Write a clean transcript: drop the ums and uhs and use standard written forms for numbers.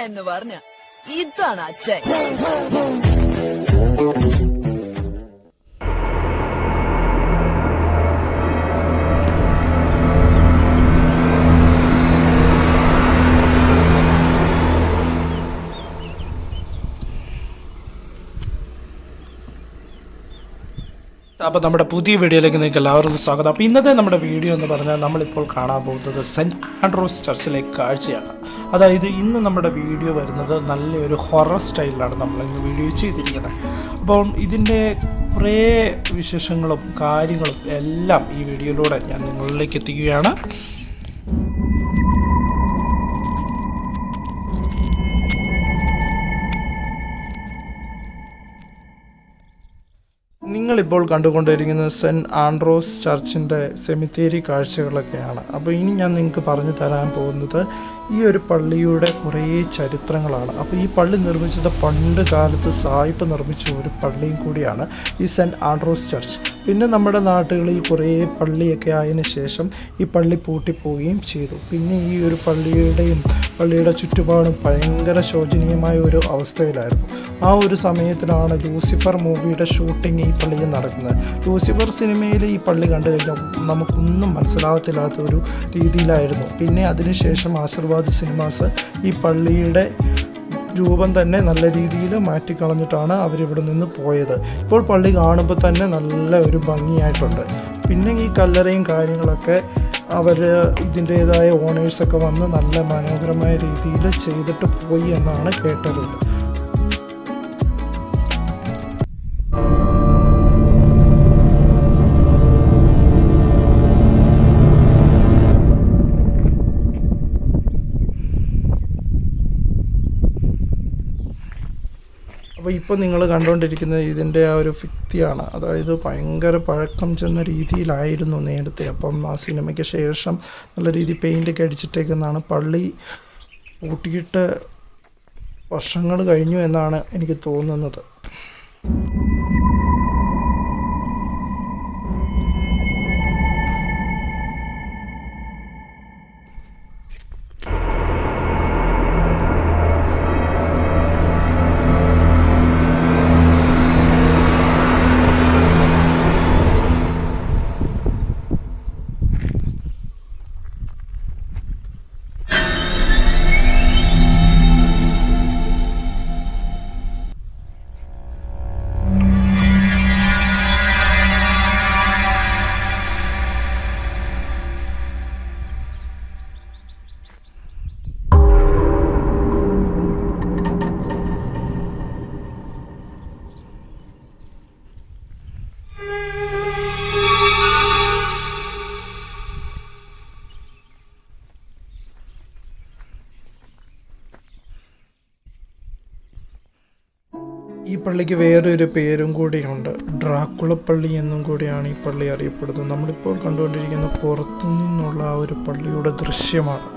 എന്ന് പറഞ്ഞ ഇതാണ് അച്ഛൻ. അപ്പോൾ നമ്മുടെ പുതിയ വീഡിയോയിലേക്ക് നിങ്ങൾക്ക് എല്ലാവർക്കും സ്വാഗതം. അപ്പോൾ ഇന്നത്തെ നമ്മുടെ വീഡിയോ എന്ന് പറഞ്ഞാൽ നമ്മളിപ്പോൾ കാണാൻ പോകുന്നത് സെൻറ്റ് ആൻഡ്രൂസ് ചർച്ചിലെ കാഴ്ചയാണ്. അതായത് ഇന്ന് നമ്മുടെ വീഡിയോ വരുന്നത് നല്ലൊരു ഹൊറർ സ്റ്റൈലിലാണ് നമ്മൾ ഇന്ന് വീഡിയോ ചെയ്തിരിക്കുന്നത്. അപ്പോൾ ഇതിൻ്റെ കുറേ വിശേഷങ്ങളും കാര്യങ്ങളും എല്ലാം ഈ വീഡിയോയിലൂടെ ഞാൻ നിങ്ങളിലേക്ക് എത്തിക്കുകയാണ്. നിങ്ങളിപ്പോൾ കണ്ടുകൊണ്ടിരിക്കുന്നത് സെൻറ്റ് ആൻഡ്രൂസ് ചർച്ചിൻ്റെ സെമിത്തേരി കാഴ്ചകളൊക്കെയാണ്. അപ്പോൾ ഇനി ഞാൻ നിങ്ങൾക്ക് പറഞ്ഞു തരാൻ പോകുന്നത് ഈ ഒരു പള്ളിയുടെ കുറേ ചരിത്രങ്ങളാണ്. അപ്പോൾ ഈ പള്ളി നിർമ്മിച്ചത് പണ്ട് കാലത്ത് സായിപ്പ് നിർമ്മിച്ച ഒരു പള്ളിയും കൂടിയാണ് ഈ സെൻറ്റ് ആൻഡ്രൂസ് ചർച്ച്. പിന്നെ നമ്മുടെ നാട്ടുകളിൽ കുറേ പള്ളിയൊക്കെ ആയതിനു ശേഷം ഈ പള്ളി പൂട്ടിപ്പോവുകയും ചെയ്തു. പിന്നെ ഈ ഒരു പള്ളിയുടെ ചുറ്റുപാടും ഭയങ്കര ശോചനീയമായ ഒരു അവസ്ഥയിലായിരുന്നു. ആ ഒരു സമയത്തിലാണ് ലൂസിഫർ മൂവിയുടെ ഷൂട്ടിംഗ് ഈ പള്ളിയിൽ നടക്കുന്നത്. ലൂസിഫർ സിനിമയിൽ ഈ പള്ളി കണ്ടു കഴിഞ്ഞാൽ നമുക്കൊന്നും മനസ്സിലാകത്തില്ലാത്ത ഒരു രീതിയിലായിരുന്നു. പിന്നെ അതിനുശേഷം ആശീർവാദ് സിനിമാസ് ഈ പള്ളിയുടെ രൂപം തന്നെ നല്ല രീതിയിൽ മാറ്റിക്കളഞ്ഞിട്ടാണ് അവരിവിടെ നിന്ന് പോയത്. ഇപ്പോൾ പള്ളി കാണുമ്പോൾ തന്നെ നല്ല ഒരു ഭംഗിയായിട്ടുണ്ട്. പിന്നെ ഈ കല്ലറയും കാര്യങ്ങളൊക്കെ അവർ ഇതിൻ്റേതായ ഓണേഴ്സൊക്കെ വന്ന് നല്ല മനോഹരമായ രീതിയിൽ ചെയ്തിട്ട് പോയി എന്നാണ് കേട്ടത്. അപ്പോൾ ഇപ്പോൾ നിങ്ങൾ കണ്ടുകൊണ്ടിരിക്കുന്നത് ഇതിൻ്റെ ആ ഒരു ഭിത്തിയാണ്. അതായത് ഭയങ്കര പഴക്കം ചെന്ന രീതിയിലായിരുന്നു നേരത്തെ. അപ്പം ആ സിനിമയ്ക്ക് ശേഷം നല്ല രീതിയിൽ പെയിൻ്റൊക്കെ അടിച്ചിട്ടേക്കുന്നതാണ്. പള്ളി പൂട്ടിയിട്ട് വർഷങ്ങൾ കഴിഞ്ഞു എന്നാണ് എനിക്ക് തോന്നുന്നത്. ഈ പള്ളിക്ക് വേറൊരു പേരും കൂടിയുണ്ട്. ഡ്രാക്കുള പള്ളി എന്നും കൂടിയാണ് ഈ പള്ളി അറിയപ്പെടുന്നത്. നമ്മളിപ്പോൾ കണ്ടുകൊണ്ടിരിക്കുന്ന പുറത്തു നിന്നുള്ള ആ ഒരു പള്ളിയുടെ ദൃശ്യമാണ്.